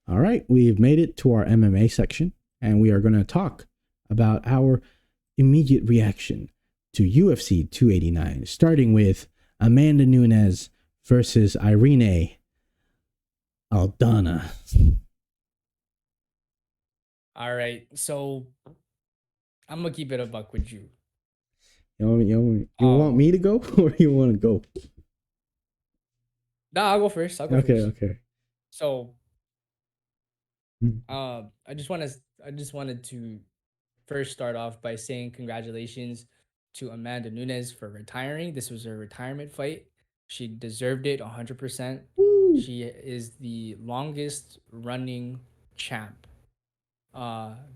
All right, we've made it to our MMA section, and we are going to talk about our immediate reaction to UFC 289, starting with Amanda Nunes versus Irene Aldana. All right, so I'm gonna keep it a buck with you. You want me to go or you want to go? Nah, I'll go first. Okay. So, I just wanted to first start off by saying congratulations to Amanda Nunes for retiring. This was her retirement fight. She deserved it 100%. Woo. She is the longest running champ,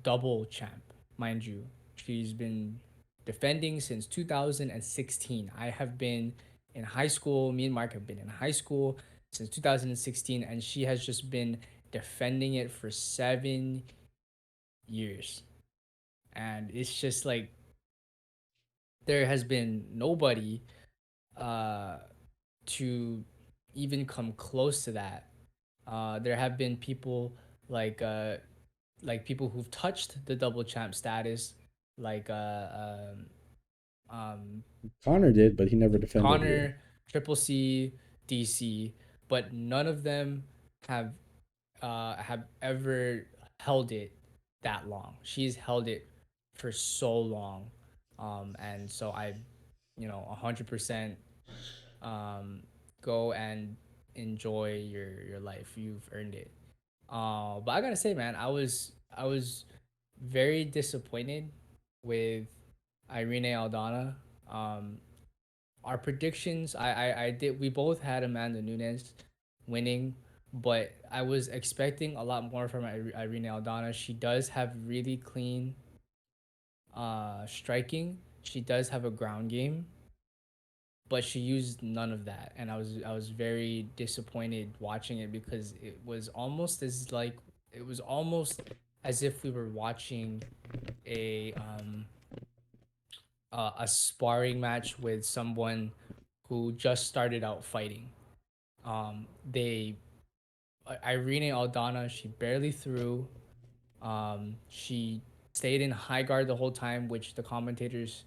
double champ, mind you. She's been defending since 2016. I have been in high school. Me and Mark have been in high school since 2016, and she has just been defending it for 7 years. And it's just like there has been nobody uh to even come close to that. There have been people like uh people who've touched the double champ status, like Connor did, but he never defended here. Connor, Triple C, DC, but none of them have have ever held it that long. She's held it for so long, and so I, 100% go and enjoy your life. You've earned it. But I gotta say, man, I was very disappointed with Irene Aldana. Um, our predictions, I did. We both had Amanda Nunes winning, but I was expecting a lot more from Irene Aldana. She does have really clean striking. She does have a ground game, but she used none of that, and I was very disappointed watching it because it was almost as if we were watching a a sparring match with someone who just started out fighting. They Irene Aldana, she barely threw. She stayed in high guard the whole time, which the commentators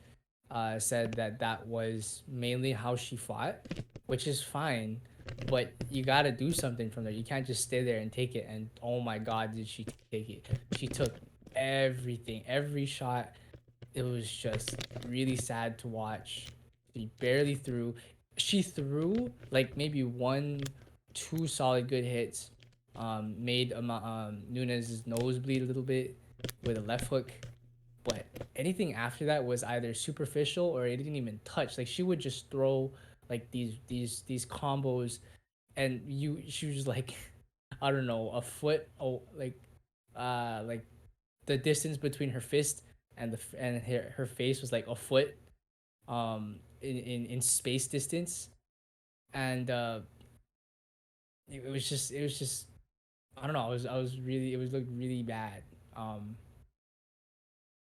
said that that was mainly how she fought, which is fine. But you gotta do something from there. You can't just stay there and take it. And oh my God, did she take it? She took everything, every shot. It was just really sad to watch. She barely threw. She threw like maybe one, two solid good hits. Made Nunes' nose bleed a little bit with a left hook, but anything after that was either superficial or it didn't even touch. Like she would just throw like these combos, and she was like, I don't know, a foot, like the distance between her fist and her face was like a foot, in space distance, and it was just I don't know. I was really, it was looked really bad.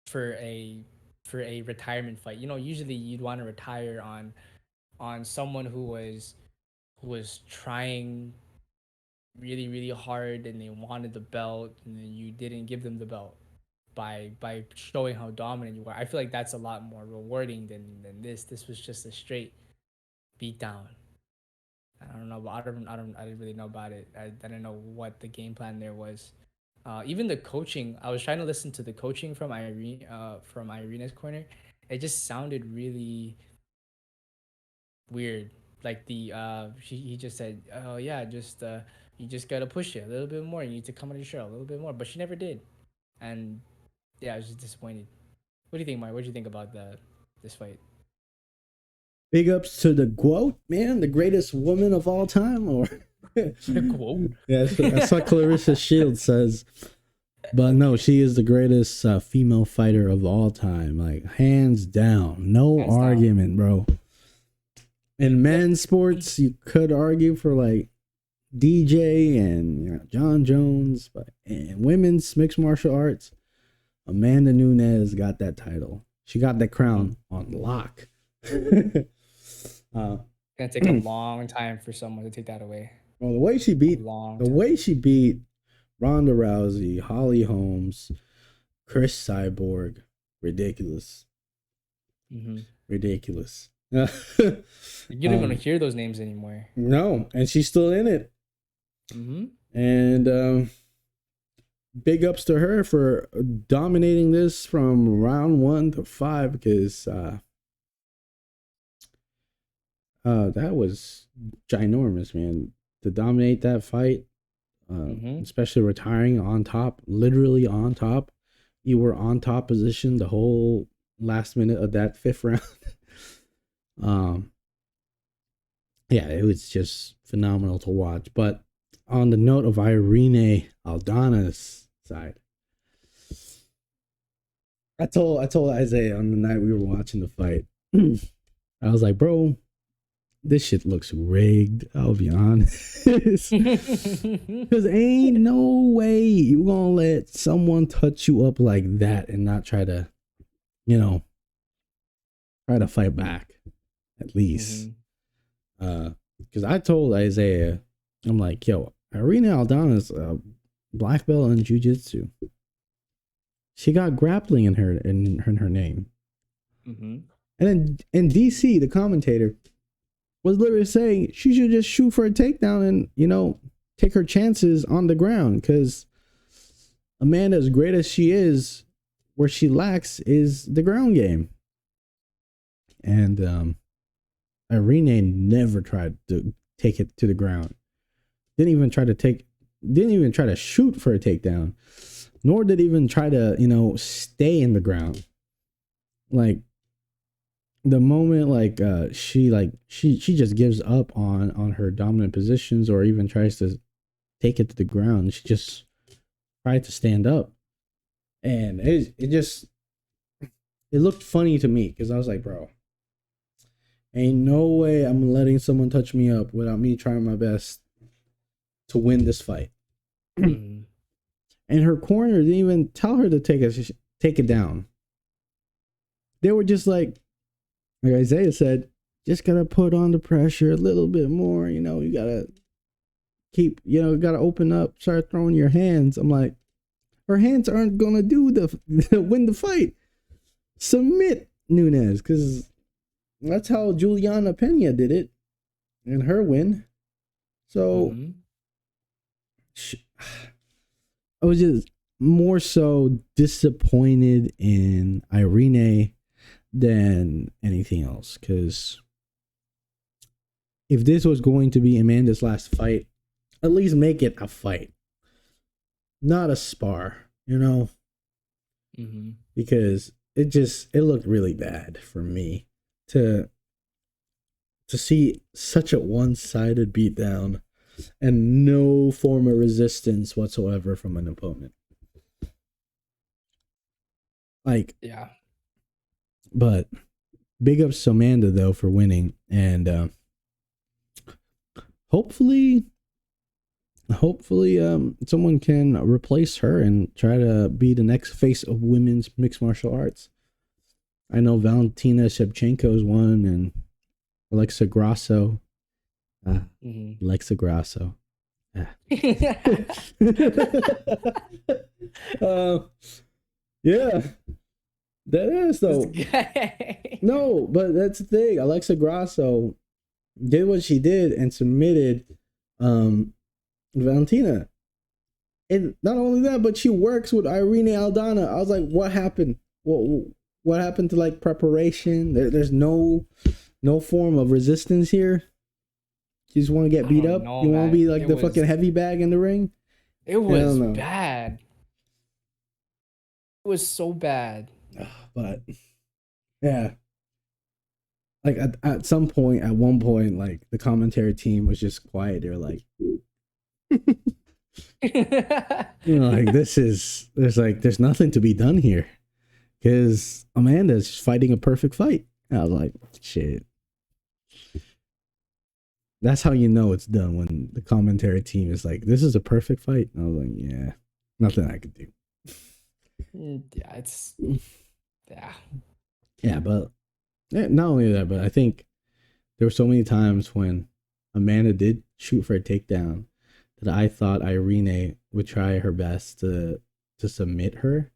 For a retirement fight. Usually you'd want to retire on someone who was trying really really hard and they wanted the belt and then you didn't give them the belt by showing how dominant you were. I feel like that's a lot more rewarding than this. This was just a straight beat down. I don't know, but I didn't really know about it. I didn't know what the game plan there was. Even the coaching, I was trying to listen to the coaching from Irena's corner. It just sounded really weird. Like he just said, "Oh yeah, just you just gotta push it a little bit more. You need to come on your show a little bit more," but she never did, and yeah, I was just disappointed. What do you think, Mike? What do you think about this fight? Big ups to the GOAT, man, the greatest woman of all time, or The quote. yeah, that's what Clarissa Shields says. But no, she is the greatest female fighter of all time, like hands down, no Hands down. argument, bro. In men's sports, you could argue for like DJ and John Jones, but in women's mixed martial arts, Amanda Nunes got that title. She got that crown on lock. Gonna take a long time for someone to take that away. Well, the way she beat Ronda Rousey, Holly Holmes, Chris Cyborg, ridiculous. Ridiculous. You don't even hear those names anymore. No, and she's still in it. And big ups to her for dominating this from round 1 to 5, because that was ginormous, man. To dominate that fight, especially retiring on top, literally on top. You were on top position the whole last minute of that 5th round. Yeah, it was just phenomenal to watch. But on the note of Irene Aldana's side, I told Isaiah on the night we were watching the fight, I was like, bro, this shit looks rigged. I'll be honest. Because ain't no way you gonna let someone touch you up like that and not try to, fight back, at least. Because I told Isaiah, I'm like, yo, Irene Aldana's a black belt in jiu-jitsu. She got grappling in her name. And then in DC, the commentator was literally saying she should just shoot for a takedown and, take her chances on the ground, because Amanda, as great as she is, where she lacks is the ground game. And Irene never tried to take it to the ground. Didn't even try to shoot for a takedown, nor did even try to, stay in the ground. Like, the moment she just gives up on her dominant positions, or even tries to take it to the ground, she just tried to stand up. And it looked funny to me, because I was like, bro, ain't no way I'm letting someone touch me up without me trying my best to win this fight. And her corner didn't even tell her to take it down. They were just like Isaiah said, just gotta put on the pressure a little bit more. You gotta gotta open up, start throwing your hands. I'm like, her hands aren't gonna do the win the fight. Submit Nunes, because that's how Juliana Pena did it in her win. So I was just more so disappointed in Irene than anything else, because if this was going to be Amanda's last fight, at least make it a fight, not a spar, because it looked really bad for me to see such a one-sided beatdown and no form of resistance whatsoever from an opponent. Yeah. But big ups to Amanda, though, for winning. And hopefully someone can replace her and try to be the next face of women's mixed martial arts. I know Valentina Shevchenko's won, and Alexa Grasso. Alexa Grasso. Yeah. That is, though. No, but that's the thing. Alexa Grasso did what she did and submitted Valentina. And not only that, but she works with Irene Aldana. I was like, what happened? What happened to preparation? There's no form of resistance here. You just want to get beat up? You want to be the fucking heavy bag in the ring? It was bad. It was so bad. But yeah, at some point, at one point, the commentary team was just quiet. They were like, there's nothing to be done here, because Amanda's fighting a perfect fight. And I was like, shit. That's how you know it's done, when the commentary team is like, this is a perfect fight. And I was like, yeah, nothing I could do. Yeah, it's yeah. Yeah, but not only that, but I think there were so many times when Amanda did shoot for a takedown that I thought Irene would try her best to submit her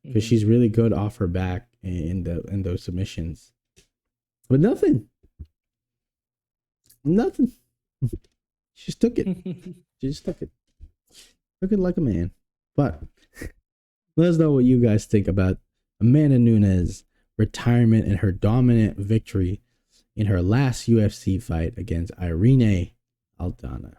because Mhm. she's really good off her back in those submissions. But nothing. She just took it. She just took it like a man. But let us know what you guys think about Amanda Nunes' retirement and her dominant victory in her last UFC fight against Irene Aldana.